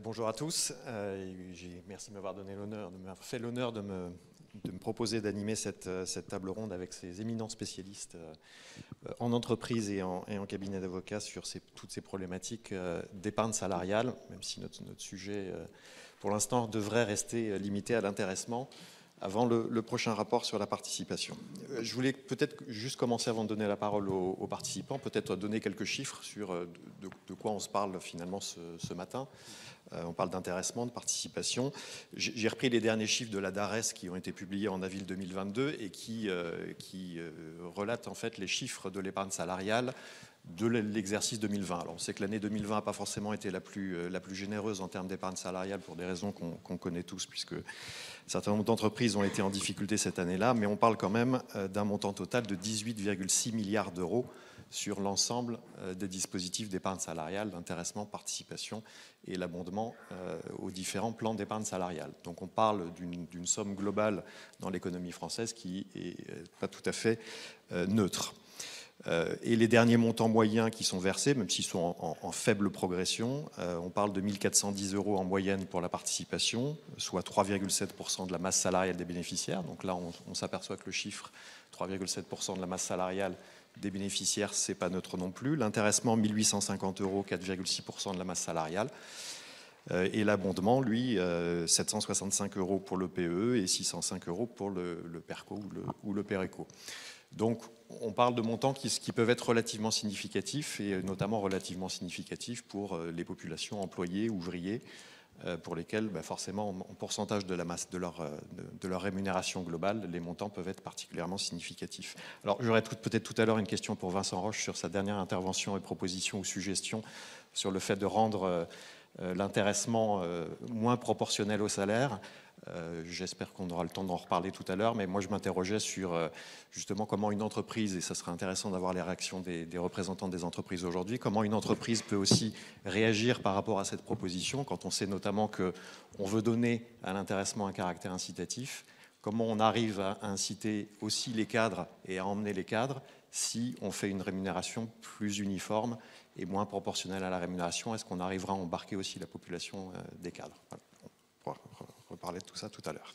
Bonjour à tous. Merci de m'avoir fait l'honneur de me proposer d'animer cette table ronde avec ces éminents spécialistes en entreprise et en cabinet d'avocats sur toutes ces problématiques d'épargne salariale, même si notre sujet, pour l'instant, devrait rester limité à l'intéressement avant le prochain rapport sur la participation. Je voulais peut-être juste commencer, avant de donner la parole aux participants, peut-être donner quelques chiffres sur de quoi on se parle finalement ce matin. On parle d'intéressement, de participation. J'ai repris les derniers chiffres de la DARES qui ont été publiés en avril 2022 et qui relatent en fait les chiffres de l'épargne salariale de l'exercice 2020. Alors on sait que l'année 2020 n'a pas forcément été la plus généreuse en termes d'épargne salariale pour des raisons qu'on connaît tous, puisque un certain nombre d'entreprises ont été en difficulté cette année-là, mais on parle quand même d'un montant total de 18,6 milliards d'euros sur l'ensemble des dispositifs d'épargne salariale, d'intéressement, participation et l'abondement aux différents plans d'épargne salariale. Donc on parle d'une somme globale dans l'économie française qui n'est pas tout à fait neutre. Et les derniers montants moyens qui sont versés, même s'ils sont en faible progression, on parle de 1 410 € en moyenne pour la participation, soit 3,7% de la masse salariale des bénéficiaires. Donc là, on s'aperçoit que le chiffre 3,7% de la masse salariale des bénéficiaires, ce n'est pas neutre non plus. L'intéressement, 1 850 €, 4,6% de la masse salariale. Et l'abondement, lui, 765 € pour le PE et 605 € pour le PERCO ou le PERECO. Donc, on parle de montants qui peuvent être relativement significatifs, et notamment relativement significatifs pour les populations employées, ouvriers, pour lesquels, forcément, en pourcentage de la masse de leur rémunération globale, les montants peuvent être particulièrement significatifs. Alors, j'aurais peut-être tout à l'heure une question pour Vincent Roche sur sa dernière intervention et proposition ou suggestion sur le fait de rendre l'intéressement moins proportionnel au salaire. J'espère qu'on aura le temps d'en reparler tout à l'heure, mais moi je m'interrogeais sur justement comment une entreprise, et ça serait intéressant d'avoir les réactions des représentants des entreprises aujourd'hui, comment une entreprise peut aussi réagir par rapport à cette proposition, quand on sait notamment qu'on veut donner à l'intéressement un caractère incitatif, comment on arrive à inciter aussi les cadres et à emmener les cadres si on fait une rémunération plus uniforme et moins proportionnelle à la rémunération. Est-ce qu'on arrivera à embarquer aussi la population des cadres? Voilà. On pourra reparler de tout ça tout à l'heure.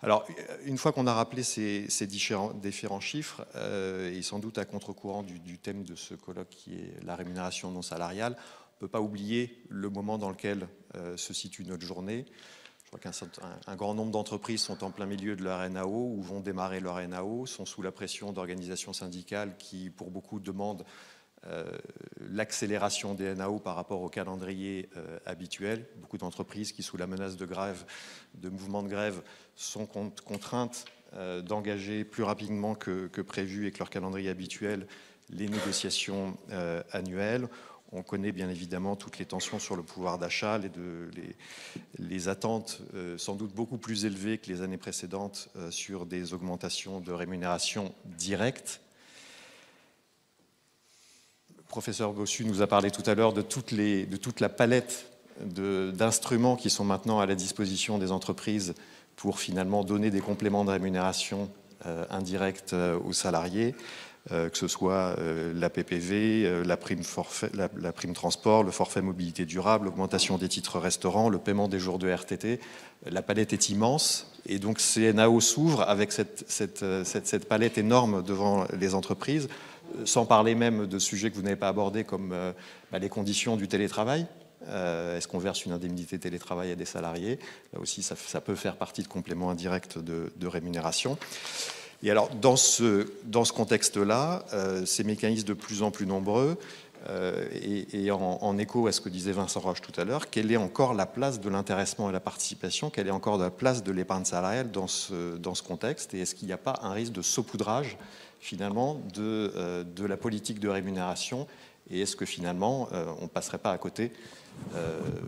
Alors, une fois qu'on a rappelé ces différents chiffres, et sans doute à contre-courant du thème de ce colloque qui est la rémunération non salariale, on ne peut pas oublier le moment dans lequel se situe notre journée. Je crois qu'un grand nombre d'entreprises sont en plein milieu de leur NAO ou vont démarrer leur NAO, sont sous la pression d'organisations syndicales qui, pour beaucoup, demandent l'accélération des NAO par rapport au calendrier habituel. Beaucoup d'entreprises qui, sous la menace de grève, de mouvements de grève, sont contraintes d'engager plus rapidement que prévu et que leur calendrier habituel les négociations annuelles. On connaît bien évidemment toutes les tensions sur le pouvoir d'achat, les attentes sans doute beaucoup plus élevées que les années précédentes sur des augmentations de rémunération directes. Le professeur Bossu nous a parlé tout à l'heure de toute la palette d'instruments qui sont maintenant à la disposition des entreprises pour finalement donner des compléments de rémunération indirects aux salariés, que ce soit la PPV, la prime transport, le forfait mobilité durable, l'augmentation des titres restaurants, le paiement des jours de RTT. La palette est immense et donc ces NAO s'ouvrent avec cette palette énorme devant les entreprises, sans parler même de sujets que vous n'avez pas abordés comme les conditions du télétravail. Est-ce qu'on verse une indemnité télétravail à des salariés? Là aussi, ça peut faire partie de compléments indirects de rémunération. Et alors, dans ce contexte-là, ces mécanismes de plus en plus nombreux, et en écho à ce que disait Vincent Roche tout à l'heure, quelle est encore la place de l'intéressement et la participation? Quelle est encore la place de l'épargne salariale dans ce contexte? Et est-ce qu'il n'y a pas un risque de saupoudrage, finalement, de la politique de rémunération? Et est-ce que, finalement, on ne passerait pas à côté,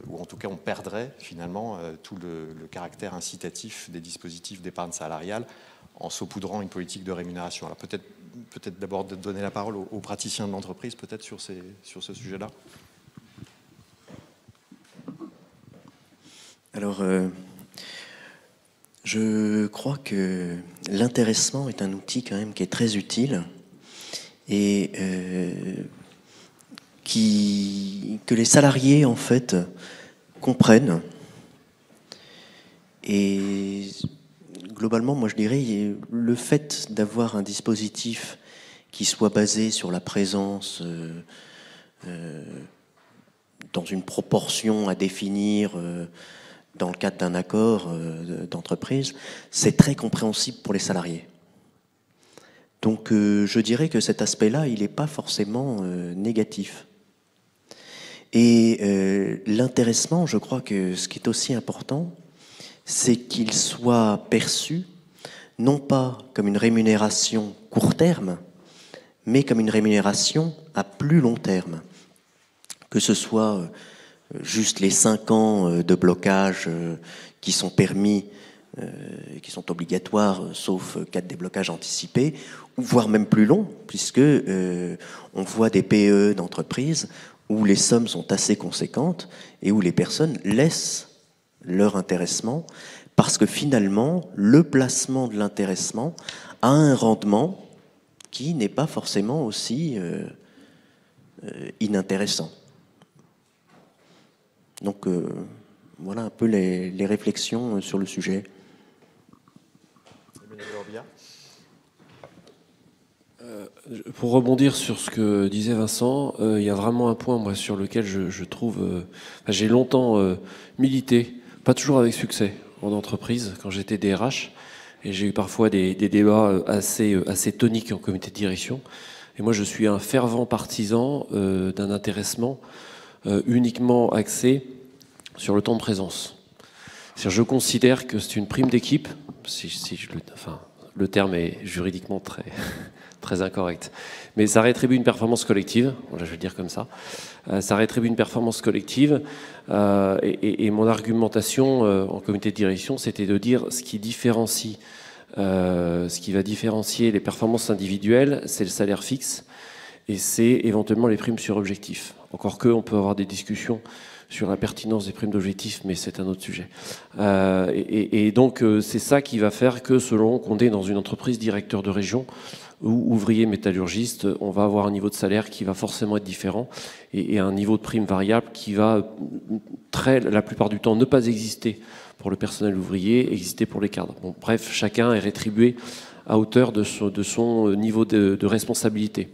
ou en tout cas, on perdrait, finalement, tout le caractère incitatif des dispositifs d'épargne salariale en saupoudrant une politique de rémunération? Alors peut-être d'abord de donner la parole aux praticiens de l'entreprise, peut-être sur ce sujet-là. Alors, je crois que l'intéressement est un outil quand même qui est très utile et que les salariés en fait comprennent. Et globalement, moi je dirais, le fait d'avoir un dispositif qui soit basé sur la présence dans une proportion à définir dans le cadre d'un accord d'entreprise, c'est très compréhensible pour les salariés. Donc je dirais que cet aspect-là, il n'est pas forcément négatif. Et l'intéressement, je crois que ce qui est aussi important, c'est qu'il soit perçu non pas comme une rémunération court terme, mais comme une rémunération à plus long terme. Que ce soit juste les 5 ans de blocage qui sont permis, qui sont obligatoires, sauf cas de déblocage anticipé, ou voire même plus long, puisque on voit des PE d'entreprise où les sommes sont assez conséquentes et où les personnes laissent leur intéressement parce que finalement, le placement de l'intéressement a un rendement qui n'est pas forcément aussi inintéressant. Donc voilà un peu les réflexions sur le sujet. Pour rebondir sur ce que disait Vincent, il y a vraiment un point moi, sur lequel je trouve... j'ai longtemps milité, pas toujours avec succès, en entreprise, quand j'étais DRH, et j'ai eu parfois des débats assez toniques en comité de direction. Et moi, je suis un fervent partisan d'un intéressement uniquement axé sur le temps de présence. Je considère que c'est une prime d'équipe, le terme est juridiquement très incorrect, mais ça rétribue une performance collective, je vais le dire comme ça, ça rétribue une performance collective, et mon argumentation en comité de direction, c'était de dire ce qui va différencier les performances individuelles, c'est le salaire fixe, et c'est éventuellement les primes sur objectif. Encore que, on peut avoir des discussions sur la pertinence des primes d'objectifs, mais c'est un autre sujet. Et donc, c'est ça qui va faire que, selon qu'on est dans une entreprise directeur de région ou ouvrier métallurgiste, on va avoir un niveau de salaire qui va forcément être différent et un niveau de prime variable qui va, la plupart du temps, ne pas exister pour le personnel ouvrier, exister pour les cadres. Bon, bref, chacun est rétribué à hauteur de son niveau de responsabilité.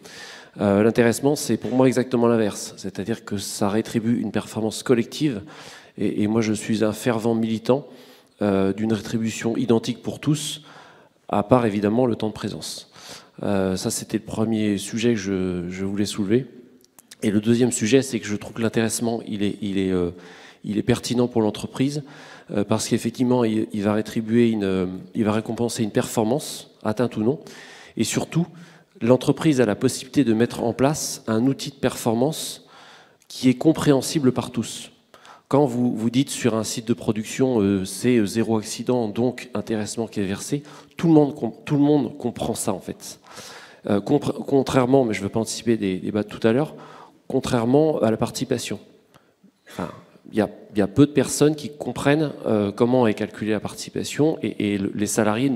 L'intéressement, c'est pour moi exactement l'inverse, c'est-à-dire que ça rétribue une performance collective et moi je suis un fervent militant d'une rétribution identique pour tous, à part évidemment le temps de présence. Ça c'était le premier sujet que je voulais soulever. Et le deuxième sujet, c'est que je trouve que l'intéressement il est pertinent pour l'entreprise parce qu'effectivement il va récompenser une performance, atteinte ou non, et surtout l'entreprise a la possibilité de mettre en place un outil de performance qui est compréhensible par tous. Quand vous dites sur un site de production c'est 0 accident, donc intéressement qui est versé, tout le monde comprend ça en fait. Contrairement, mais je ne veux pas anticiper des débats de tout à l'heure, contrairement à la participation. Enfin, il y a peu de personnes qui comprennent comment est calculée la participation et les salariés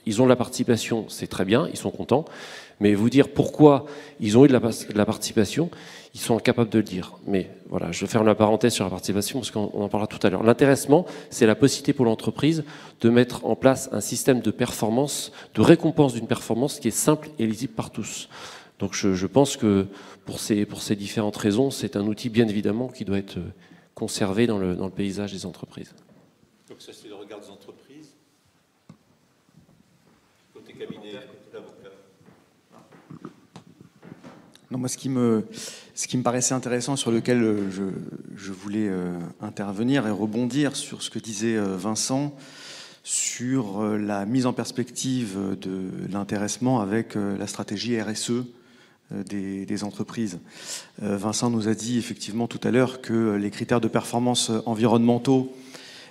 ils ont de la participation, c'est très bien, ils sont contents, mais vous dire pourquoi ils ont eu de la participation, ils sont incapables de le dire. Mais voilà, je ferme la parenthèse sur la participation parce qu'on en parlera tout à l'heure. L'intéressement, c'est la possibilité pour l'entreprise de mettre en place un système de performance, de récompense d'une performance qui est simple et lisible par tous. Donc je pense que pour ces différentes raisons, c'est un outil bien évidemment qui doit être conservé dans le paysage des entreprises. Donc ça, c'est le regard des entreprises. Côté cabinet, côté avocat. Non, moi, ce qui me paraissait intéressant, sur lequel je voulais intervenir et rebondir sur ce que disait Vincent, sur la mise en perspective de l'intéressement avec la stratégie RSE des entreprises. Vincent nous a dit effectivement tout à l'heure que les critères de performance environnementaux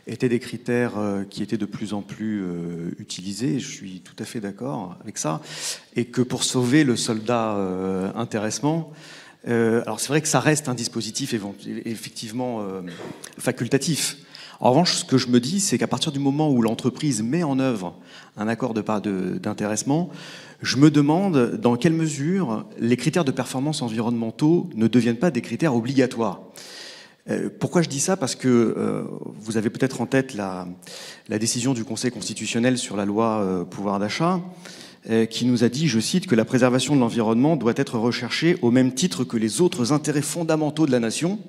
étaient des critères qui étaient de plus en plus utilisés. Je suis tout à fait d'accord avec ça. Et que pour sauver le soldat intéressement, alors c'est vrai que ça reste un dispositif effectivement facultatif. En revanche, ce que je me dis, c'est qu'à partir du moment où l'entreprise met en œuvre un accord d'intéressement, je me demande dans quelle mesure les critères de performance environnementaux ne deviennent pas des critères obligatoires. Pourquoi je dis ça? Parce que vous avez peut-être en tête la décision du Conseil constitutionnel sur la loi pouvoir d'achat, qui nous a dit, je cite, que la préservation de l'environnement doit être recherchée au même titre que les autres intérêts fondamentaux de la nation,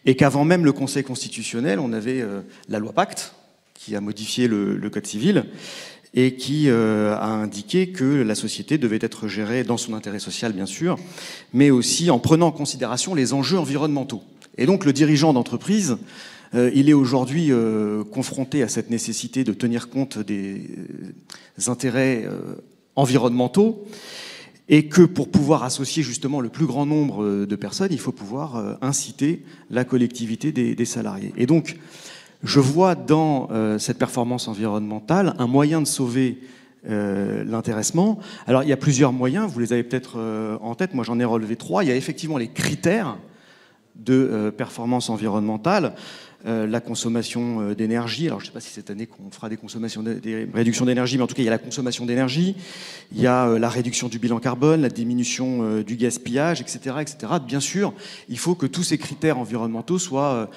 et qu'avant même le Conseil constitutionnel, on avait la loi Pacte, qui a modifié le Code civil, et qui a indiqué que la société devait être gérée dans son intérêt social, bien sûr, mais aussi en prenant en considération les enjeux environnementaux. Et donc le dirigeant d'entreprise, il est aujourd'hui confronté à cette nécessité de tenir compte des intérêts environnementaux, et que pour pouvoir associer justement le plus grand nombre de personnes, il faut pouvoir inciter la collectivité des salariés. Et donc, je vois dans cette performance environnementale un moyen de sauver l'intéressement. Alors, il y a plusieurs moyens, vous les avez peut-être en tête, moi j'en ai relevé 3. Il y a effectivement les critères de performance environnementale, la consommation d'énergie. Alors, je ne sais pas si cette année qu'on fera des réductions d'énergie, mais en tout cas, il y a la consommation d'énergie, il y a la réduction du bilan carbone, la diminution du gaspillage, etc., etc. Bien sûr, il faut que tous ces critères environnementaux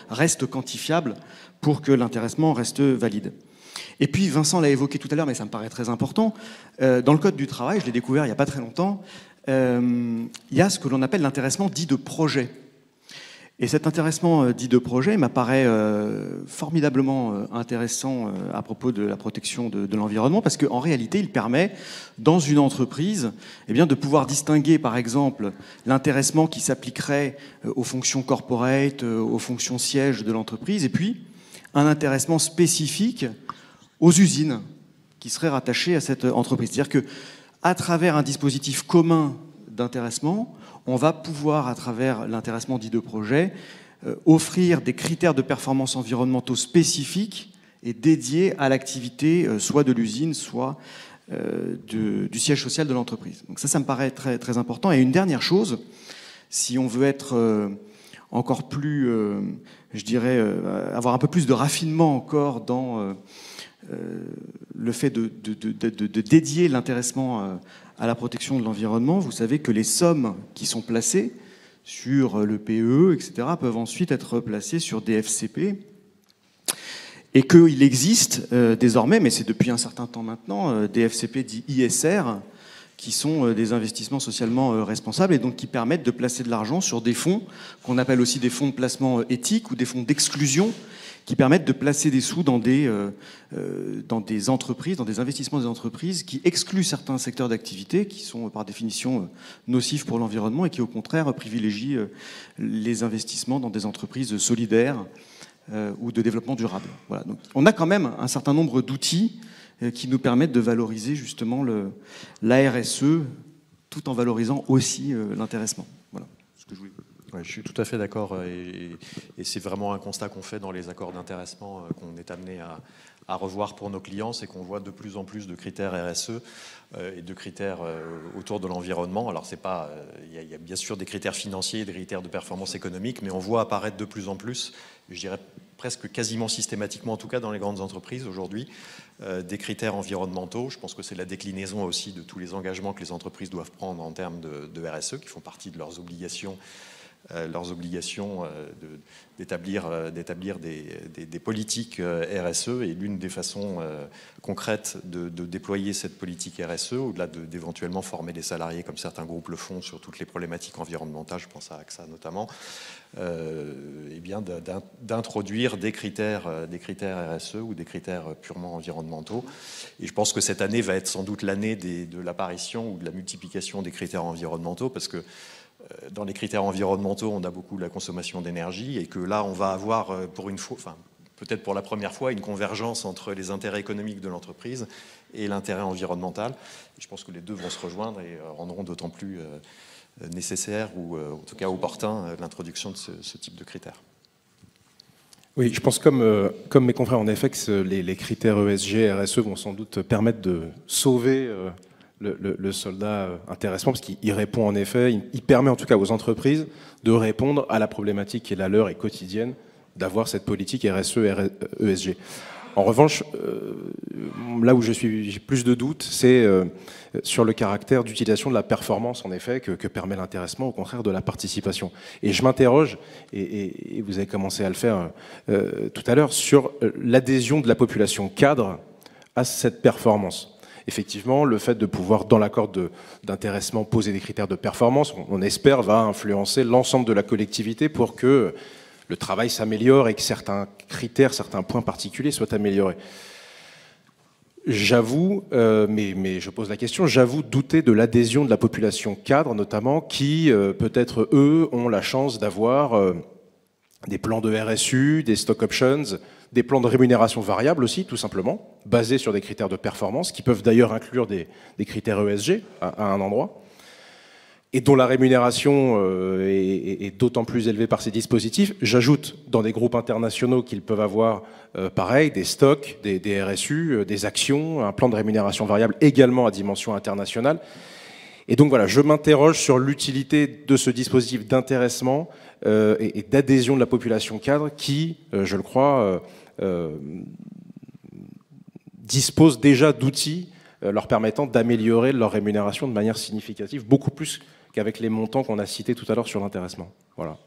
restent quantifiables pour que l'intéressement reste valide. Et puis, Vincent l'a évoqué tout à l'heure, mais ça me paraît très important, dans le Code du travail, je l'ai découvert il n'y a pas très longtemps, il y a ce que l'on appelle l'intéressement dit de projet. Et cet intéressement dit de projet m'apparaît formidablement intéressant à propos de la protection de l'environnement, parce qu'en réalité, il permet, dans une entreprise, de pouvoir distinguer, par exemple, l'intéressement qui s'appliquerait aux fonctions corporate, aux fonctions sièges de l'entreprise, et puis un intéressement spécifique aux usines qui seraient rattachées à cette entreprise. C'est-à-dire qu'à travers un dispositif commun d'intéressement, on va pouvoir, à travers l'intéressement dit de projet, offrir des critères de performance environnementaux spécifiques et dédiés à l'activité soit de l'usine, soit du siège social de l'entreprise. Donc ça me paraît très, très important. Et une dernière chose, si on veut être encore plus, je dirais, avoir un peu plus de raffinement encore dans le fait de dédier l'intéressement à la protection de l'environnement, vous savez que les sommes qui sont placées sur le PE, etc., peuvent ensuite être placées sur des FCP, et qu'il existe désormais, mais c'est depuis un certain temps maintenant, des FCP dits ISR, qui sont des investissements socialement responsables et donc qui permettent de placer de l'argent sur des fonds qu'on appelle aussi des fonds de placement éthique ou des fonds d'exclusion, qui permettent de placer des sous dans des entreprises, dans des investissements des entreprises qui excluent certains secteurs d'activité qui sont par définition nocifs pour l'environnement et qui au contraire privilégient les investissements dans des entreprises solidaires ou de développement durable. Voilà. Donc, on a quand même un certain nombre d'outils qui nous permettent de valoriser justement la RSE tout en valorisant aussi l'intéressement. Voilà ce que je voulais dire. Ouais, je suis tout à fait d'accord et c'est vraiment un constat qu'on fait dans les accords d'intéressement qu'on est amené à revoir pour nos clients, c'est qu'on voit de plus en plus de critères RSE et de critères autour de l'environnement. Alors c'est pas, il y a bien sûr des critères financiers, des critères de performance économique, mais on voit apparaître de plus en plus, je dirais presque quasiment systématiquement, en tout cas dans les grandes entreprises aujourd'hui, des critères environnementaux. Je pense que c'est la déclinaison aussi de tous les engagements que les entreprises doivent prendre en termes de RSE, qui font partie de leurs obligations d'établir des politiques RSE, et l'une des façons concrètes de déployer cette politique RSE, au-delà d'éventuellement former des salariés comme certains groupes le font sur toutes les problématiques environnementales, je pense à AXA notamment, d'introduire des critères RSE ou des critères purement environnementaux. Et je pense que cette année va être sans doute l'année de l'apparition ou de la multiplication des critères environnementaux, parce que dans les critères environnementaux, on a beaucoup la consommation d'énergie, et que là, on va avoir pour une fois, enfin, peut-être pour la première fois, une convergence entre les intérêts économiques de l'entreprise et l'intérêt environnemental. Et je pense que les deux vont se rejoindre et rendront d'autant plus nécessaire ou en tout cas opportun l'introduction de ce type de critères. Oui, je pense comme mes confrères en effet que les critères ESG, RSE vont sans doute permettre de sauver le soldat intéressant, parce qu'il répond en effet, il permet en tout cas aux entreprises de répondre à la problématique qui est la leur et quotidienne, d'avoir cette politique RSE, ESG. En revanche, là où j'ai plus de doutes, c'est sur le caractère d'utilisation de la performance, en effet, que permet l'intéressement, au contraire de la participation. Et je m'interroge, et vous avez commencé à le faire tout à l'heure, sur l'adhésion de la population cadre à cette performance. Effectivement, le fait de pouvoir, dans l'accord d'intéressement, poser des critères de performance, on espère, va influencer l'ensemble de la collectivité pour que le travail s'améliore et que certains critères, certains points particuliers soient améliorés. J'avoue, mais je pose la question, j'avoue douter de l'adhésion de la population cadre, notamment, qui, peut-être, eux, ont la chance d'avoir des plans de RSU, des stock options, des plans de rémunération variable aussi, tout simplement, basés sur des critères de performance, qui peuvent d'ailleurs inclure des critères ESG à un endroit, et dont la rémunération est d'autant plus élevée par ces dispositifs. J'ajoute, dans des groupes internationaux qu'ils peuvent avoir, pareil, des stocks, des RSU, des actions, un plan de rémunération variable également à dimension internationale. Et donc voilà, je m'interroge sur l'utilité de ce dispositif d'intéressement et d'adhésion de la population cadre qui, je le crois, dispose déjà d'outils leur permettant d'améliorer leur rémunération de manière significative, beaucoup plus qu'avec les montants qu'on a cités tout à l'heure sur l'intéressement. Voilà.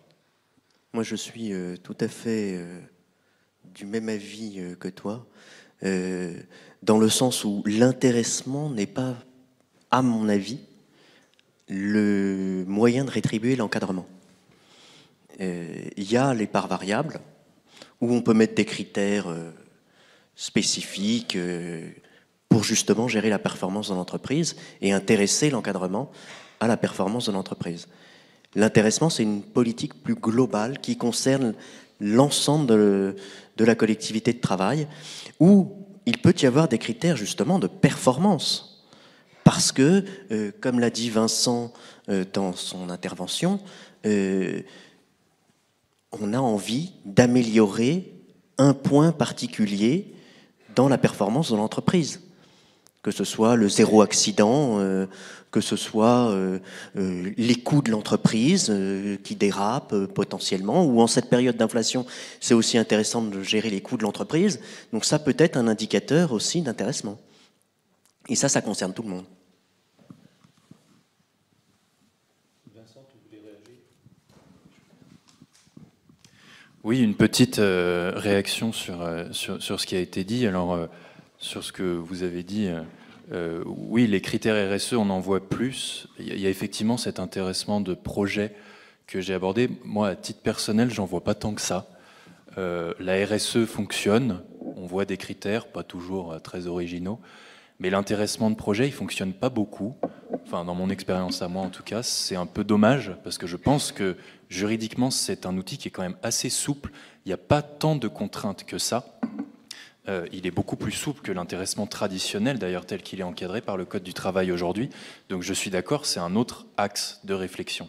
Moi, je suis tout à fait du même avis que toi, dans le sens où l'intéressement n'est pas, à mon avis, le moyen de rétribuer l'encadrement. Il y a les parts variables, où on peut mettre des critères spécifiques pour justement gérer la performance de l'entreprise et intéresser l'encadrement à la performance de l'entreprise. L'intéressement, c'est une politique plus globale qui concerne l'ensemble de la collectivité de travail, où il peut y avoir des critères justement de performance. Parce que, comme l'a dit Vincent dans son intervention, on a envie d'améliorer un point particulier dans la performance de l'entreprise. Que ce soit le zéro accident, que ce soit les coûts de l'entreprise qui dérapent potentiellement, ou en cette période d'inflation, c'est aussi intéressant de gérer les coûts de l'entreprise. Donc ça peut être un indicateur aussi d'intéressement. Et ça concerne tout le monde. Vincent, tu voulais réagir ? Oui, une petite réaction sur ce qui a été dit. Alors, sur ce que vous avez dit, oui, les critères RSE, on en voit plus. Il y a effectivement cet intéressement de projet que j'ai abordé. Moi, à titre personnel, j'en vois pas tant que ça. La RSE fonctionne, on voit des critères, pas toujours très originaux, mais l'intéressement de projet, il fonctionne pas beaucoup. Enfin, dans mon expérience à moi, en tout cas, c'est un peu dommage, parce que je pense que juridiquement, c'est un outil qui est quand même assez souple. Il n'y a pas tant de contraintes que ça. Il est beaucoup plus souple que l'intéressement traditionnel, d'ailleurs tel qu'il est encadré par le Code du travail aujourd'hui. Donc je suis d'accord, c'est un autre axe de réflexion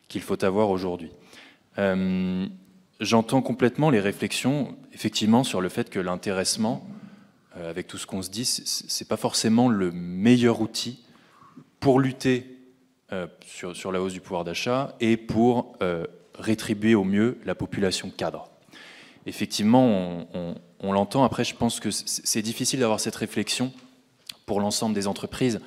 qu'il faut avoir aujourd'hui. J'entends complètement les réflexions, effectivement, sur le fait que l'intéressement, avec tout ce qu'on se dit, c'est pas forcément le meilleur outil pour lutter sur la hausse du pouvoir d'achat et pour rétribuer au mieux la population cadre. Effectivement, on l'entend. Après, je pense que c'est difficile d'avoir cette réflexion pour l'ensemble des entreprises,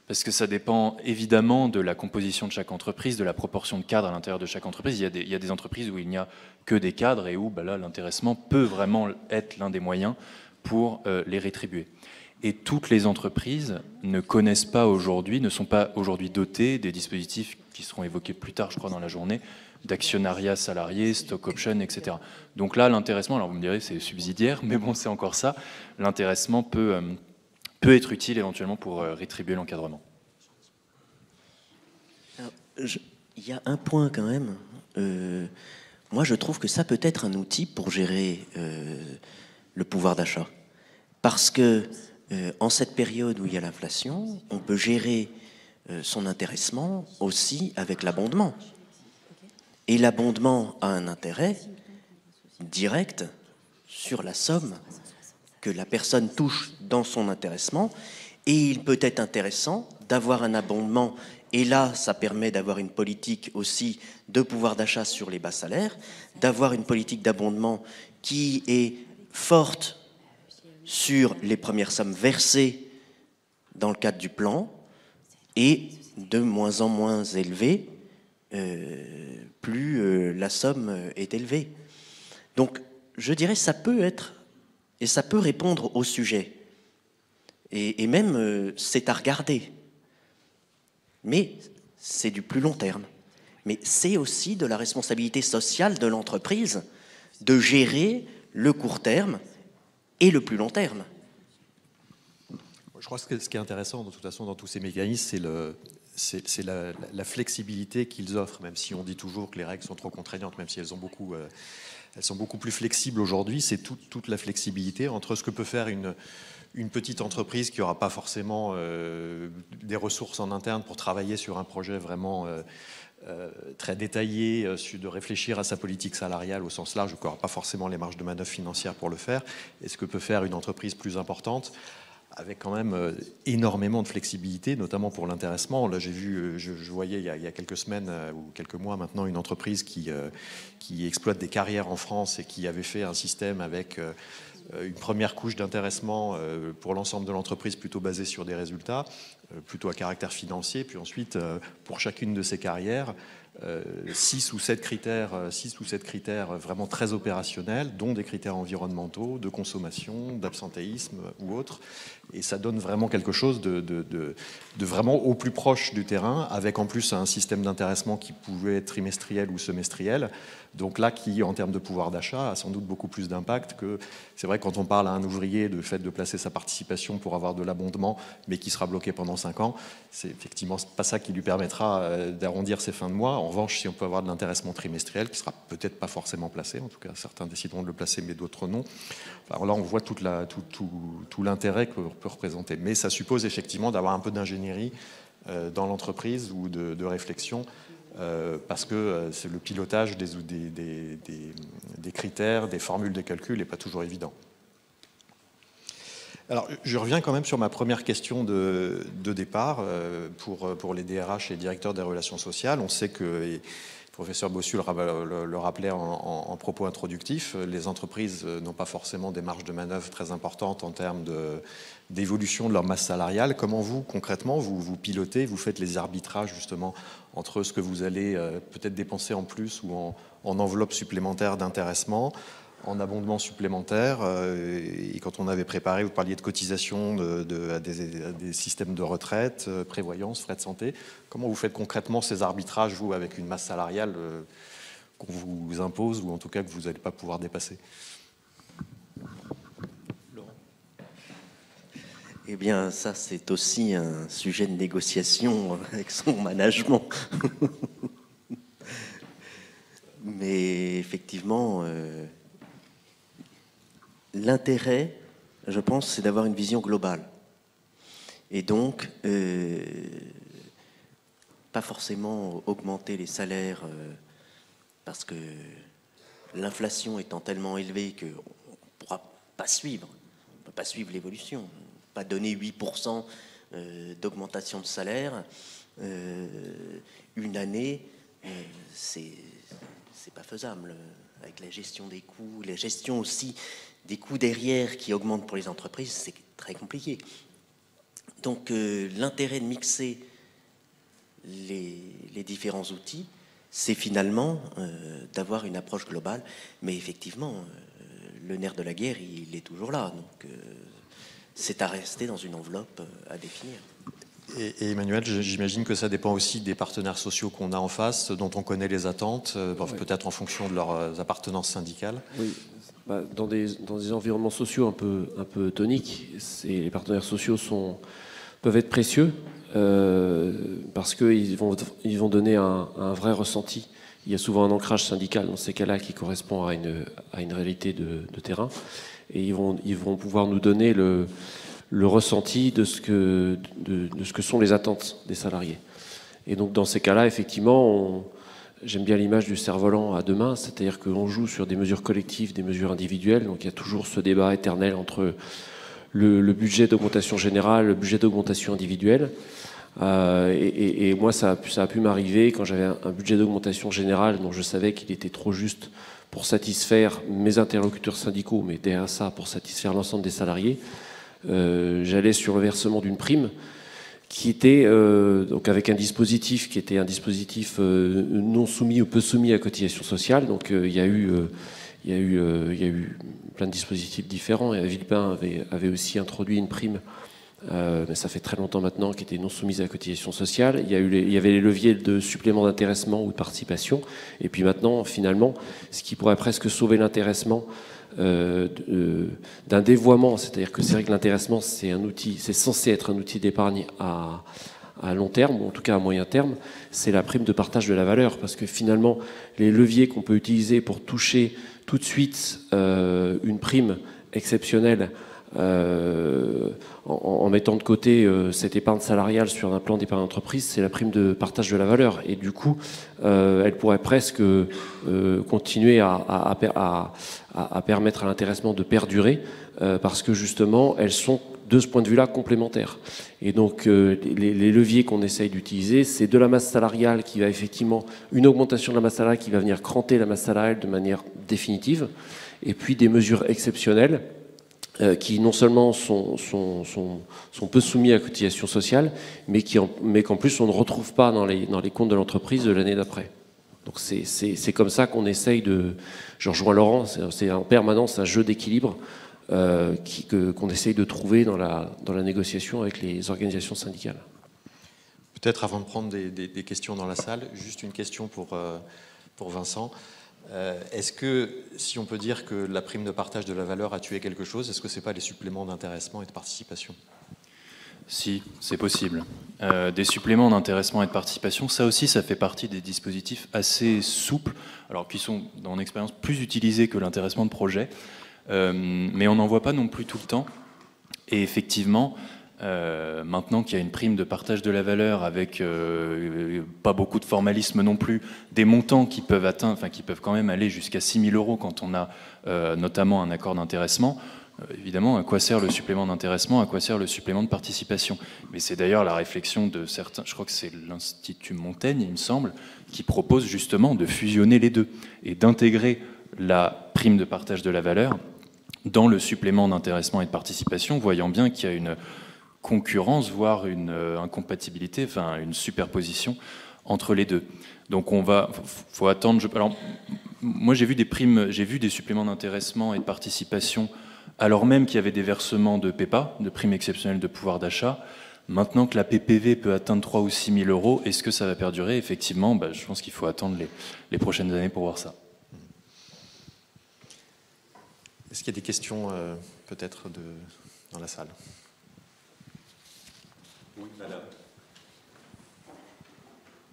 parce que ça dépend évidemment de la composition de chaque entreprise, de la proportion de cadres à l'intérieur de chaque entreprise. Il y a des entreprises où il n'y a que des cadres et où là, l'intéressement peut vraiment être l'un des moyens pour les rétribuer. Et toutes les entreprises ne connaissent pas aujourd'hui, ne sont pas aujourd'hui dotées des dispositifs qui seront évoqués plus tard, je crois, dans la journée, d'actionnariat salarié, stock option, etc. Donc là, l'intéressement, alors vous me direz, c'est subsidiaire, mais bon, c'est encore ça. L'intéressement peut être utile éventuellement pour rétribuer l'encadrement. Il y a un point quand même. Moi, je trouve que ça peut être un outil pour gérer le pouvoir d'achat. Parce que en cette période où il y a l'inflation, on peut gérer son intéressement aussi avec l'abondement. Et l'abondement a un intérêt direct sur la somme que la personne touche dans son intéressement. Et il peut être intéressant d'avoir un abondement. Et là, ça permet d'avoir une politique aussi de pouvoir d'achat sur les bas salaires, d'avoir une politique d'abondement qui est forte sur les premières sommes versées dans le cadre du plan et de moins en moins élevées plus la somme est élevée. Donc, je dirais ça peut être, et ça peut répondre au sujet. Et même, c'est à regarder. Mais c'est du plus long terme. Mais c'est aussi de la responsabilité sociale de l'entreprise de gérer le court terme et le plus long terme. Je crois que ce qui est intéressant, de toute façon, dans tous ces mécanismes, c'est la flexibilité qu'ils offrent, même si on dit toujours que les règles sont trop contraignantes, même si elles sont beaucoup plus flexibles aujourd'hui. C'est toute la flexibilité entre ce que peut faire une petite entreprise qui n'aura pas forcément des ressources en interne pour travailler sur un projet vraiment très détaillé, de réfléchir à sa politique salariale au sens large, qui n'aura pas forcément les marges de manœuvre financières pour le faire, et ce que peut faire une entreprise plus importante, avec quand même énormément de flexibilité, notamment pour l'intéressement. Là, j'ai vu, je voyais il y a quelques semaines ou quelques mois maintenant une entreprise qui exploite des carrières en France et qui avait fait un système avec une première couche d'intéressement pour l'ensemble de l'entreprise plutôt basée sur des résultats, plutôt à caractère financier, puis ensuite pour chacune de ces carrières, 6 ou 7 critères vraiment très opérationnels, dont des critères environnementaux, de consommation, d'absentéisme ou autres. Et ça donne vraiment quelque chose de vraiment au plus proche du terrain, avec en plus un système d'intéressement qui pouvait être trimestriel ou semestriel. Donc là, qui, en termes de pouvoir d'achat, a sans doute beaucoup plus d'impact que... C'est vrai, quand on parle à un ouvrier de fait de placer sa participation pour avoir de l'abondement, mais qui sera bloqué pendant 5 ans, c'est effectivement pas ça qui lui permettra d'arrondir ses fins de mois. En revanche, si on peut avoir de l'intéressement trimestriel, qui sera peut-être pas forcément placé, en tout cas certains décideront de le placer, mais d'autres non. Alors là, on voit tout l'intérêt que peut représenter. Mais ça suppose effectivement d'avoir un peu d'ingénierie dans l'entreprise ou de réflexion, parce que c'est le pilotage des critères, des formules de calcul n'est pas toujours évident. Alors, je reviens quand même sur ma première question de départ pour les DRH et les directeurs des relations sociales. On sait que, et le professeur Bossu le rappelait en propos introductifs, les entreprises n'ont pas forcément des marges de manœuvre très importantes en termes d'évolution de leur masse salariale. Comment vous, concrètement, vous pilotez, vous faites les arbitrages justement entre ce que vous allez peut-être dépenser en plus ou en enveloppe supplémentaire d'intéressement, en abondement supplémentaire, et quand on avait préparé, vous parliez de cotisation à des systèmes de retraite, prévoyance, frais de santé. Comment vous faites concrètement ces arbitrages, vous, avec une masse salariale qu'on vous impose, ou en tout cas que vous n'allez pas pouvoir dépasser? Eh bien, ça, c'est aussi un sujet de négociation avec son management. Mais effectivement... l'intérêt, je pense, c'est d'avoir une vision globale. Et donc, pas forcément augmenter les salaires parce que l'inflation étant tellement élevée qu'on ne pourra pas suivre. On ne peut pas suivre l'évolution. Pas donner 8% d'augmentation de salaire une année, c'est pas faisable. Avec la gestion des coûts, la gestion aussi des coûts derrière qui augmentent pour les entreprises, c'est très compliqué. Donc l'intérêt de mixer les différents outils, c'est finalement d'avoir une approche globale. Mais effectivement, le nerf de la guerre, il est toujours là. Donc c'est à rester dans une enveloppe à définir. Et Emmanuel, j'imagine que ça dépend aussi des partenaires sociaux qu'on a en face, dont on connaît les attentes, peut-être en fonction de leurs appartenances syndicales. Oui. Dans des environnements sociaux un peu toniques, les partenaires sociaux peuvent être précieux parce qu'ils vont donner un vrai ressenti. Il y a souvent un ancrage syndical dans ces cas-là qui correspond à une réalité de terrain, et ils vont pouvoir nous donner le ressenti de ce que sont les attentes des salariés. Et donc dans ces cas-là, effectivement, j'aime bien l'image du cerf-volant à deux mains, c'est-à-dire qu'on joue sur des mesures collectives, des mesures individuelles. Donc il y a toujours ce débat éternel entre le budget d'augmentation générale, le budget d'augmentation individuelle. Et moi, ça a pu m'arriver quand j'avais un budget d'augmentation générale dont je savais qu'il était trop juste pour satisfaire mes interlocuteurs syndicaux, mais derrière ça, pour satisfaire l'ensemble des salariés. J'allais sur le versement d'une prime qui était donc avec un dispositif qui était un dispositif non soumis ou peu soumis à cotisation sociale. Donc il y a eu plein de dispositifs différents. Et Villepin avait aussi introduit une prime, mais ça fait très longtemps maintenant, qui était non soumise à la cotisation sociale. Il y avait les leviers de supplément d'intéressement ou de participation. Et puis maintenant, finalement, ce qui pourrait presque sauver l'intéressement d'un dévoiement, c'est-à-dire que c'est vrai que l'intéressement, c'est un outil, c'est censé être un outil d'épargne à long terme, ou en tout cas à moyen terme, c'est la prime de partage de la valeur, parce que finalement, les leviers qu'on peut utiliser pour toucher tout de suite une prime exceptionnelle en mettant de côté cette épargne salariale sur un plan d'épargne d'entreprise, c'est la prime de partage de la valeur. Et du coup, elle pourrait presque continuer à permettre à l'intéressement de perdurer, parce que justement, elles sont de ce point de vue-là complémentaires. Et donc, les leviers qu'on essaye d'utiliser, c'est de la masse salariale qui va effectivement, une augmentation de la masse salariale qui va venir cranter la masse salariale de manière définitive, et puis des mesures exceptionnelles qui non seulement sont peu soumis à la cotisation sociale, mais qu'en plus on ne retrouve pas dans les comptes de l'entreprise de l'année d'après. Donc c'est comme ça qu'on essaye de... Je rejoins Laurent, c'est en permanence un jeu d'équilibre qu'on essaye de trouver dans la négociation avec les organisations syndicales. Peut-être avant de prendre des questions dans la salle, juste une question pour Vincent. Est-ce que, si on peut dire que la prime de partage de la valeur a tué quelque chose, est-ce que ce n'est pas les suppléments d'intéressement et de participation ? Si, c'est possible. Des suppléments d'intéressement et de participation, ça aussi, ça fait partie des dispositifs assez souples, alors qui sont, dans mon expérience, plus utilisés que l'intéressement de projet, mais on n'en voit pas non plus tout le temps. Et effectivement, maintenant qu'il y a une prime de partage de la valeur avec pas beaucoup de formalisme non plus, des montants qui peuvent atteindre, enfin qui peuvent quand même aller jusqu'à 6 000 € quand on a notamment un accord d'intéressement, évidemment, à quoi sert le supplément d'intéressement, à quoi sert le supplément de participation? Mais c'est d'ailleurs la réflexion de certains, je crois que c'est l'Institut Montaigne, il me semble, qui propose justement de fusionner les deux et d'intégrer la prime de partage de la valeur dans le supplément d'intéressement et de participation, voyant bien qu'il y a une concurrence, voire une incompatibilité, enfin une superposition entre les deux. Donc faut attendre. Alors, moi j'ai vu des primes, j'ai vu des suppléments d'intéressement et de participation, alors même qu'il y avait des versements de PEPA, de primes exceptionnelles de pouvoir d'achat. Maintenant que la PPV peut atteindre 3 ou 6 000 €, est-ce que ça va perdurer? Effectivement, je pense qu'il faut attendre les prochaines années pour voir ça. Est-ce qu'il y a des questions peut-être dans la salle? Oui, madame.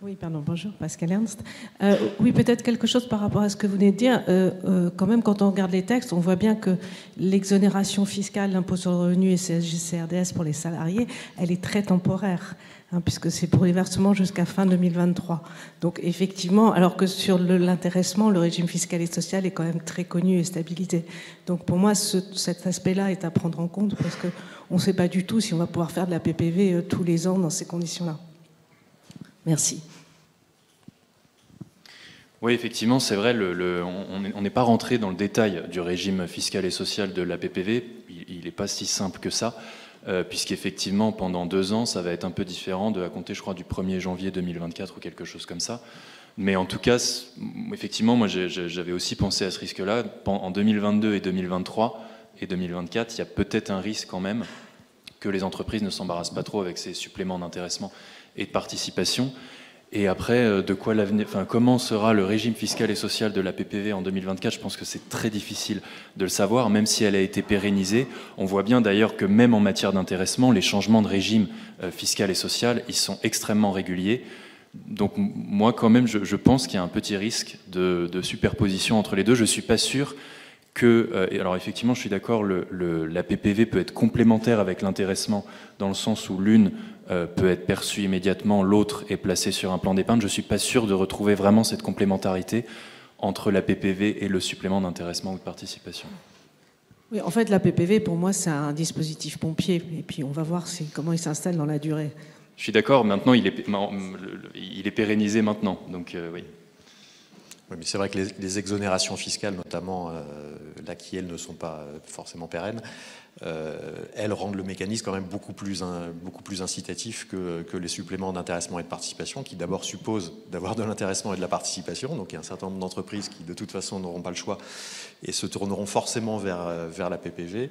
Oui, pardon, bonjour, Pascal Ernst. Oui, peut-être quelque chose par rapport à ce que vous venez de dire. Quand même, quand on regarde les textes, on voit bien que l'exonération fiscale, l'impôt sur le revenu et CSG-CRDS pour les salariés, elle est très temporaire, puisque c'est pour les versements jusqu'à fin 2023. Donc effectivement, alors que sur l'intéressement, le régime fiscal et social est quand même très connu et stabilisé. Donc pour moi, cet aspect-là est à prendre en compte, parce qu'on ne sait pas du tout si on va pouvoir faire de la PPV tous les ans dans ces conditions-là. Merci. Oui, effectivement, c'est vrai, on n'est pas rentré dans le détail du régime fiscal et social de la PPV. Il n'est pas si simple que ça, puisqu'effectivement, pendant 2 ans, ça va être un peu différent à compter, je crois, du 1er janvier 2024 ou quelque chose comme ça. Mais en tout cas, effectivement, moi, j'avais aussi pensé à ce risque-là. En 2022 et 2023 et 2024, il y a peut-être un risque quand même que les entreprises ne s'embarrassent pas trop avec ces suppléments d'intéressement et de participation. Et après, comment sera le régime fiscal et social de la PPV en 2024 ? Je pense que c'est très difficile de le savoir, même si elle a été pérennisée. On voit bien d'ailleurs que même en matière d'intéressement, les changements de régime fiscal et social, ils sont extrêmement réguliers. Donc moi, quand même, je pense qu'il y a un petit risque de superposition entre les deux. Je ne suis pas sûr que... alors effectivement, je suis d'accord, la PPV peut être complémentaire avec l'intéressement, dans le sens où l'une peut être perçue immédiatement, l'autre est placée sur un plan d'épargne. Je ne suis pas sûr de retrouver vraiment cette complémentarité entre la PPV et le supplément d'intéressement ou de participation. Oui, en fait, la PPV, pour moi, c'est un dispositif pompier. Et puis, on va voir comment il s'installe dans la durée. Je suis d'accord, maintenant il est pérennisé maintenant, donc oui. Oui, mais c'est vrai que les exonérations fiscales, notamment là qui elles ne sont pas forcément pérennes, elles rendent le mécanisme quand même beaucoup plus incitatif que les suppléments d'intéressement et de participation, qui d'abord supposent d'avoir de l'intéressement et de la participation. Donc il y a un certain nombre d'entreprises qui de toute façon n'auront pas le choix et se tourneront forcément vers la PPV.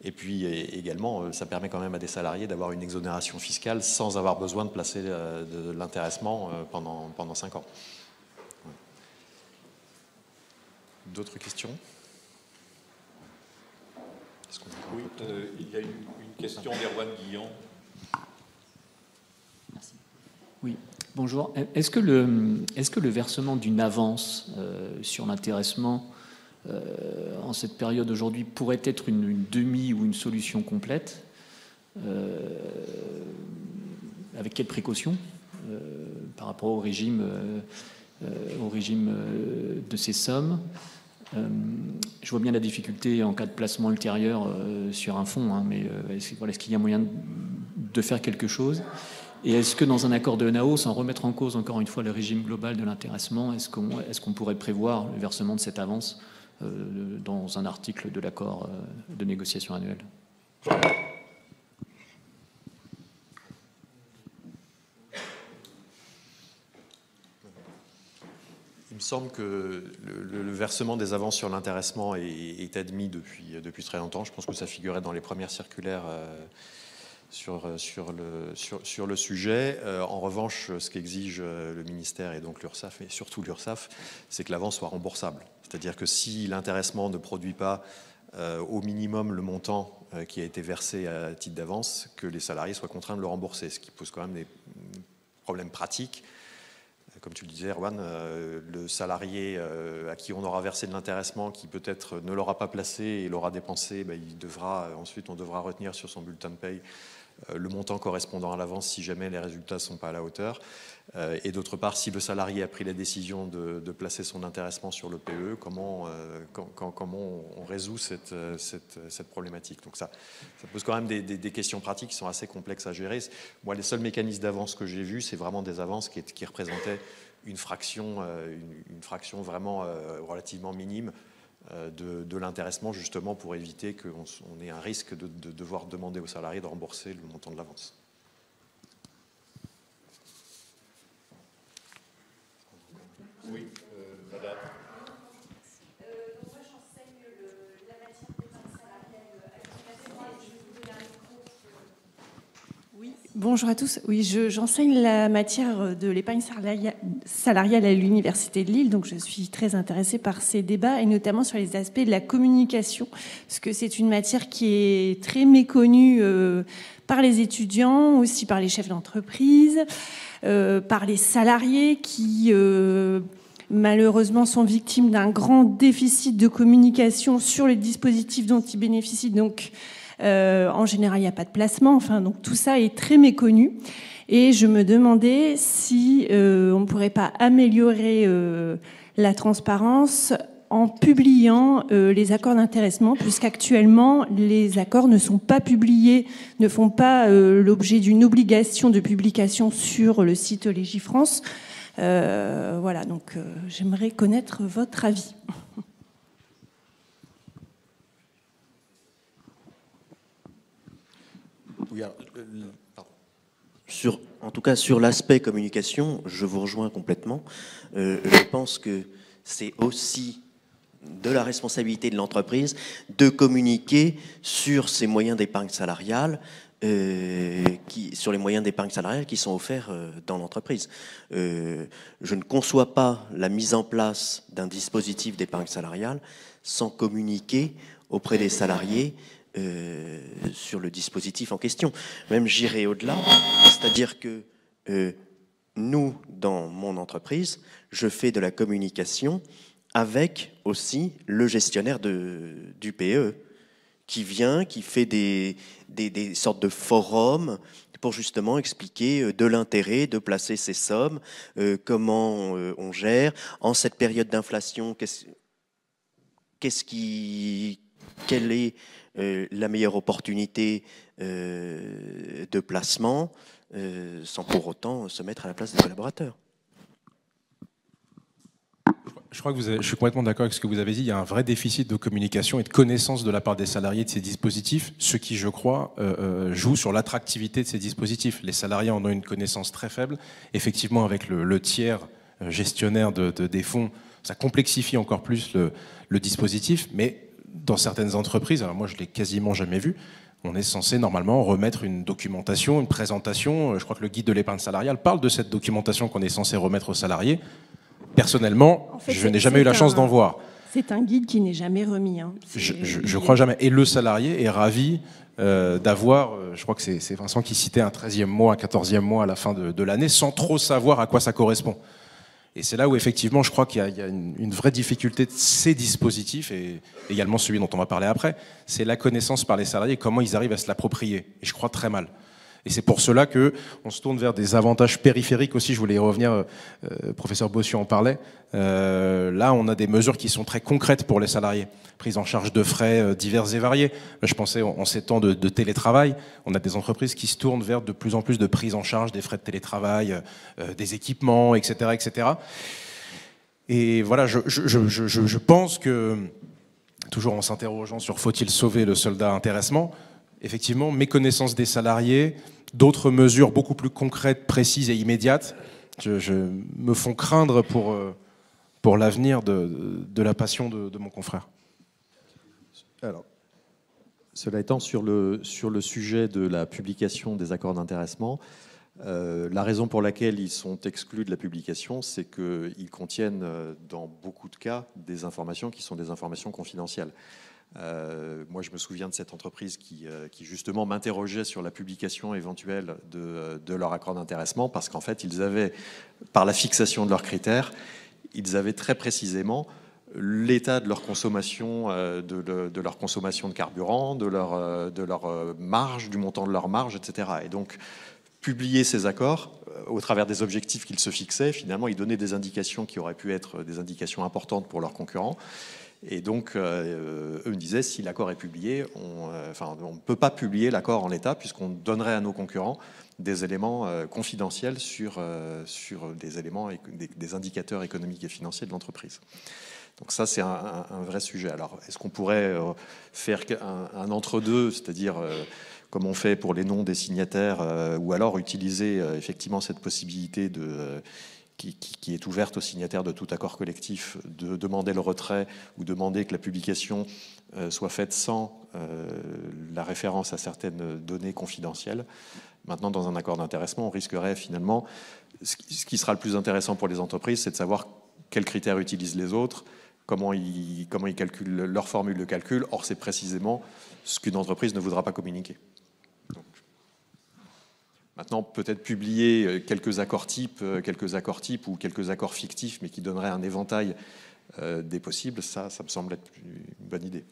Et puis également, ça permet quand même à des salariés d'avoir une exonération fiscale sans avoir besoin de placer de l'intéressement pendant 5 ans. D'autres questions? Oui, il y a une question d'Erwan Guillon. Merci. Oui, bonjour. Est-ce que le versement d'une avance sur l'intéressement en cette période aujourd'hui pourrait être une demi ou une solution complète? Avec quelles précautions par rapport au régime de ces sommes? Je vois bien la difficulté en cas de placement ultérieur sur un fonds, hein, mais est-ce qu'il y a moyen de faire quelque chose? Et est-ce que dans un accord de NAO, sans remettre en cause encore une fois le régime global de l'intéressement, est-ce qu'on pourrait prévoir le versement de cette avance dans un article de l'accord de négociation annuelle? Il me semble que le versement des avances sur l'intéressement est admis depuis très longtemps. Je pense que ça figurait dans les premières circulaires sur le sujet. En revanche, ce qu'exige le ministère et donc l'URSSAF, et surtout l'URSSAF, c'est que l'avance soit remboursable. C'est-à-dire que si l'intéressement ne produit pas au minimum le montant qui a été versé à titre d'avance, que les salariés soient contraints de le rembourser, ce qui pose quand même des problèmes pratiques. Comme tu le disais, Erwan, le salarié à qui on aura versé de l'intéressement, qui peut-être ne l'aura pas placé et l'aura dépensé, ensuite on devra retenir sur son bulletin de paye le montant correspondant à l'avance si jamais les résultats ne sont pas à la hauteur. Et d'autre part, si le salarié a pris la décision de placer son intéressement sur le PE, comment on résout cette problématique? Donc ça pose quand même des questions pratiques qui sont assez complexes à gérer. Moi, les seuls mécanismes d'avance que j'ai vus, c'est vraiment des avances qui représentaient une fraction vraiment relativement minime de l'intéressement, justement pour éviter qu'on ait un risque de devoir demander aux salariés de rembourser le montant de l'avance. Oui, madame. Moi, j'enseigne la matière d'épargne salariale. Oui, bonjour à tous. Oui, j'enseigne la matière de l'épargne salariale à l'Université de Lille, donc je suis très intéressée par ces débats et notamment sur les aspects de la communication, parce que c'est une matière qui est très méconnue par les étudiants, aussi par les chefs d'entreprise, par les salariés qui malheureusement sont victimes d'un grand déficit de communication sur les dispositifs dont ils bénéficient. Donc, en général, il n'y a pas de placement. Enfin, donc tout ça est très méconnu. Et je me demandais si on ne pourrait pas améliorer la transparence en publiant les accords d'intéressement, puisqu'actuellement, les accords ne sont pas publiés, ne font pas l'objet d'une obligation de publication sur le site Légifrance. Voilà, donc j'aimerais connaître votre avis. Oui, en tout cas, sur l'aspect communication, je vous rejoins complètement. Je pense que c'est aussi de la responsabilité de l'entreprise de communiquer sur ces moyens d'épargne salariale, sur les moyens d'épargne salariale qui sont offerts dans l'entreprise. Je ne conçois pas la mise en place d'un dispositif d'épargne salariale sans communiquer auprès des salariés sur le dispositif en question. Même j'irai au-delà, c'est-à-dire que nous, dans mon entreprise, je fais de la communication avec aussi le gestionnaire du PE qui vient, qui fait des sortes de forums pour justement expliquer de l'intérêt de placer ces sommes, comment on gère. En cette période d'inflation, quelle est la meilleure opportunité de placement, sans pour autant se mettre à la place des collaborateurs. Je crois que je suis complètement d'accord avec ce que vous avez dit. Il y a un vrai déficit de communication et de connaissance de la part des salariés de ces dispositifs, ce qui, je crois, joue sur l'attractivité de ces dispositifs. Les salariés en ont une connaissance très faible. Effectivement, avec le tiers gestionnaire des fonds, ça complexifie encore plus le dispositif. Mais dans certaines entreprises, alors moi je ne l'ai quasiment jamais vu, on est censé normalement remettre une documentation, une présentation. Je crois que le guide de l'épargne salariale parle de cette documentation qu'on est censé remettre aux salariés. Personnellement, en fait, je n'ai jamais eu la chance d'en voir. C'est un guide qui n'est jamais remis. Hein. Je crois jamais. Et le salarié est ravi d'avoir, je crois que c'est Vincent qui citait un 13e mois, un 14e mois à la fin de l'année, sans trop savoir à quoi ça correspond. Et c'est là où effectivement je crois qu'il y a une vraie difficulté de ces dispositifs, et également celui dont on va parler après, c'est la connaissance par les salariés, comment ils arrivent à se l'approprier. Et je crois très mal. Et c'est pour cela qu'on se tourne vers des avantages périphériques aussi. Je voulais y revenir, professeur Bossu en parlait. Là, on a des mesures qui sont très concrètes pour les salariés. Prise en charge de frais divers et variés. Je pensais en ces temps de télétravail, on a des entreprises qui se tournent vers de plus en plus de prise en charge des frais de télétravail, des équipements, etc., etc. Et voilà, je pense que, toujours en s'interrogeant sur faut-il sauver le soldat intéressement, effectivement, méconnaissance des salariés, d'autres mesures beaucoup plus concrètes, précises et immédiates, me font craindre pour l'avenir de la passion de mon confrère. Alors, cela étant, sur le sujet de la publication des accords d'intéressement, la raison pour laquelle ils sont exclus de la publication, c'est qu'ils contiennent, dans beaucoup de cas, des informations qui sont des informations confidentielles. Moi, je me souviens de cette entreprise qui justement m'interrogeait sur la publication éventuelle de leur accord d'intéressement, parce qu'en fait, ils avaient, par la fixation de leurs critères, ils avaient très précisément l'état de leur consommation, de leur consommation de carburant, de leur marge, du montant de leur marge, etc. Et donc, publier ces accords, au travers des objectifs qu'ils se fixaient, finalement, ils donnaient des indications qui auraient pu être des indications importantes pour leurs concurrents. Et donc, eux me disaient, si l'accord est publié, on ne peut pas publier l'accord en l'état, puisqu'on donnerait à nos concurrents des éléments confidentiels sur des éléments, des indicateurs économiques et financiers de l'entreprise. Donc ça, c'est un vrai sujet. Alors, est-ce qu'on pourrait faire un entre-deux, c'est-à-dire comme on fait pour les noms des signataires, ou alors utiliser effectivement cette possibilité qui est ouverte aux signataires de tout accord collectif, de demander le retrait ou demander que la publication soit faite sans la référence à certaines données confidentielles. Maintenant, dans un accord d'intéressement, on risquerait finalement, ce qui sera le plus intéressant pour les entreprises, c'est de savoir quels critères utilisent les autres, comment ils calculent leur formule de calcul. Or, c'est précisément ce qu'une entreprise ne voudra pas communiquer. Maintenant, peut-être publier quelques accords types ou quelques accords fictifs, mais qui donneraient un éventail des possibles, ça me semble être une bonne idée.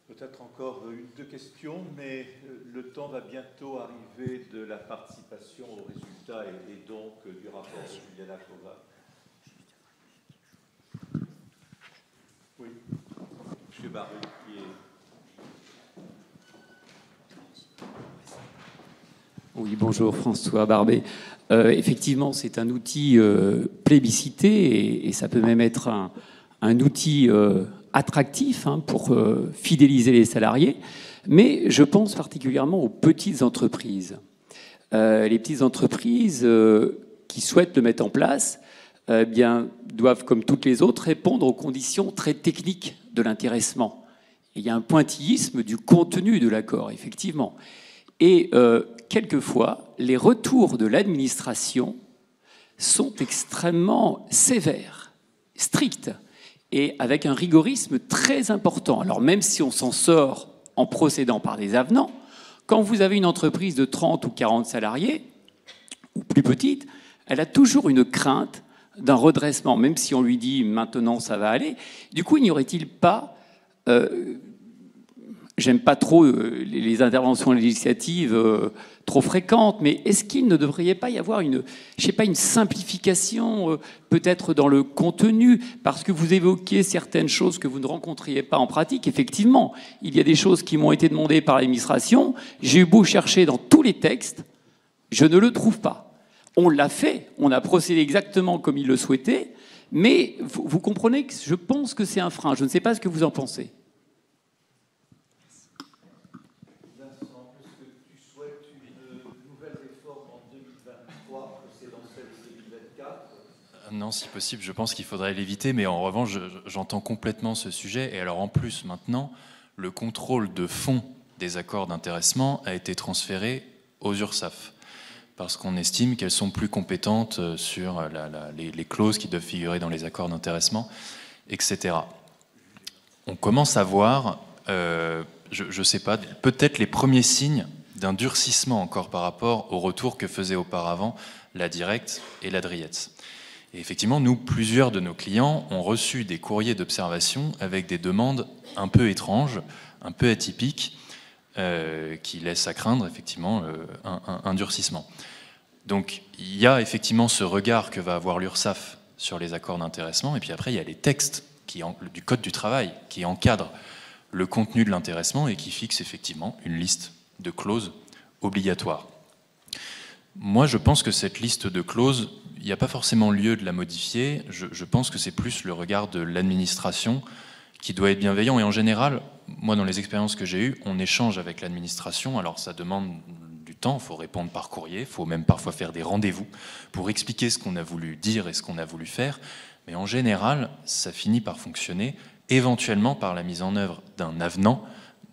Peut-être encore une, deux questions, mais le temps va bientôt arriver de la participation aux résultats et donc du rapport de Juliana Kova. Oui, M. Barru, qui est... Oui, bonjour, François Barbet. Effectivement, c'est un outil plébiscité et ça peut même être un outil attractif pour fidéliser les salariés. Mais je pense particulièrement aux petites entreprises. Les petites entreprises qui souhaitent le mettre en place doivent, comme toutes les autres, répondre aux conditions très techniques de l'intéressement. Il y a un pointillisme du contenu de l'accord, effectivement. Et quelquefois, les retours de l'administration sont extrêmement sévères, stricts, et avec un rigorisme très important. Alors même si on s'en sort en procédant par des avenants, quand vous avez une entreprise de 30 ou 40 salariés, ou plus petite, elle a toujours une crainte d'un redressement, même si on lui dit « maintenant ça va aller ». Du coup, n'y aurait-il pas j'aime pas trop les interventions législatives trop fréquentes, mais est-ce qu'il ne devrait pas y avoir une simplification peut-être dans le contenu, parce que vous évoquiez certaines choses que vous ne rencontriez pas en pratique. Effectivement, il y a des choses qui m'ont été demandées par l'administration. J'ai eu beau chercher dans tous les textes, je ne le trouve pas. On l'a fait, on a procédé exactement comme il le souhaitait, mais vous comprenez que je pense que c'est un frein. Je ne sais pas ce que vous en pensez. Non, si possible, je pense qu'il faudrait l'éviter, mais en revanche, j'entends complètement ce sujet. Et alors en plus, maintenant, le contrôle de fond des accords d'intéressement a été transféré aux URSSAF, parce qu'on estime qu'elles sont plus compétentes sur les clauses qui doivent figurer dans les accords d'intéressement, etc. On commence à voir, je ne sais pas, peut-être les premiers signes d'un durcissement encore par rapport au retour que faisaient auparavant la Directs et la Driets. Et effectivement, nous, plusieurs de nos clients ont reçu des courriers d'observation avec des demandes un peu étranges, un peu atypiques, qui laissent à craindre effectivement un durcissement. Donc il y a effectivement ce regard que va avoir l'URSSAF sur les accords d'intéressement, et puis après il y a les textes du Code du travail qui encadrent le contenu de l'intéressement et qui fixent effectivement une liste de clauses obligatoires. Moi, je pense que cette liste de clauses, il n'y a pas forcément lieu de la modifier. Je pense que c'est plus le regard de l'administration qui doit être bienveillant. Et en général, moi, dans les expériences que j'ai eues, on échange avec l'administration. Alors, ça demande du temps. Il faut répondre par courrier. Il faut même parfois faire des rendez-vous pour expliquer ce qu'on a voulu dire et ce qu'on a voulu faire. Mais en général, ça finit par fonctionner, éventuellement par la mise en œuvre d'un avenant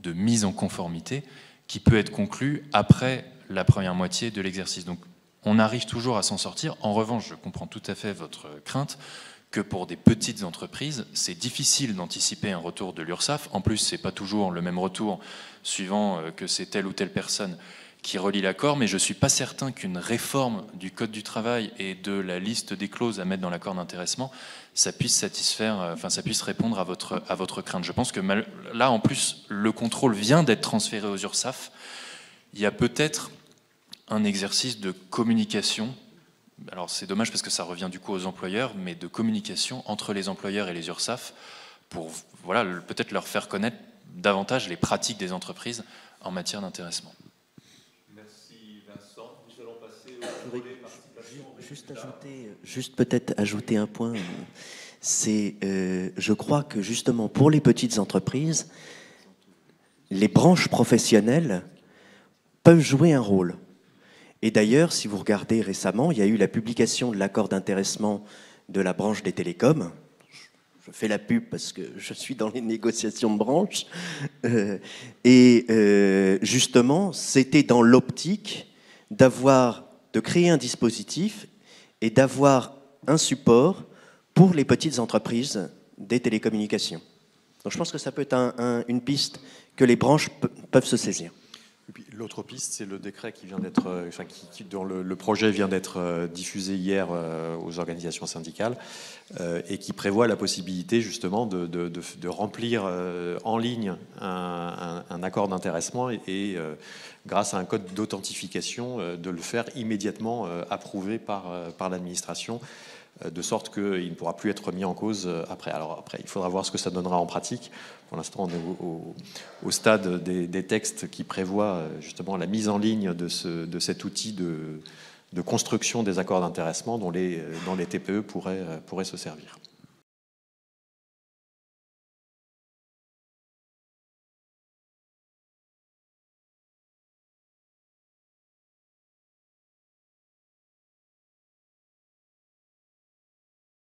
de mise en conformité qui peut être conclu après la première moitié de l'exercice. Donc on arrive toujours à s'en sortir. En revanche, je comprends tout à fait votre crainte que pour des petites entreprises, c'est difficile d'anticiper un retour de l'URSSAF. En plus, c'est pas toujours le même retour suivant que c'est telle ou telle personne qui relie l'accord, mais je suis pas certain qu'une réforme du Code du travail et de la liste des clauses à mettre dans l'accord d'intéressement, ça puisse satisfaire, enfin ça puisse répondre à votre crainte. Je pense que là, en plus, le contrôle vient d'être transféré aux URSSAF. Il y a peut-être un exercice de communication, alors c'est dommage parce que ça revient du coup aux employeurs, mais de communication entre les employeurs et les URSSAF pour voilà, peut-être leur faire connaître davantage les pratiques des entreprises en matière d'intéressement. Merci Vincent. Nous allons passer au volet participation. Juste peut-être ajouter un point. C'est, je crois que justement pour les petites entreprises, les branches professionnelles peuvent jouer un rôle. Et d'ailleurs, si vous regardez récemment, il y a eu la publication de l'accord d'intéressement de la branche des télécoms. Je fais la pub parce que je suis dans les négociations de branche. Justement, c'était dans l'optique de créer un dispositif et d'avoir un support pour les petites entreprises des télécommunications. Donc je pense que ça peut être une piste que les branches peuvent se saisir. L'autre piste, c'est le décret qui vient d'être, dont le projet vient d'être diffusé hier aux organisations syndicales et qui prévoit la possibilité justement de remplir en ligne un accord d'intéressement et grâce à un code d'authentification, de le faire immédiatement approuvé par l'administration, de sorte qu'il ne pourra plus être mis en cause après. Alors après, il faudra voir ce que ça donnera en pratique. Pour l'instant, on est au stade des textes qui prévoient justement la mise en ligne de cet outil de construction des accords d'intéressement dont les TPE pourraient se servir.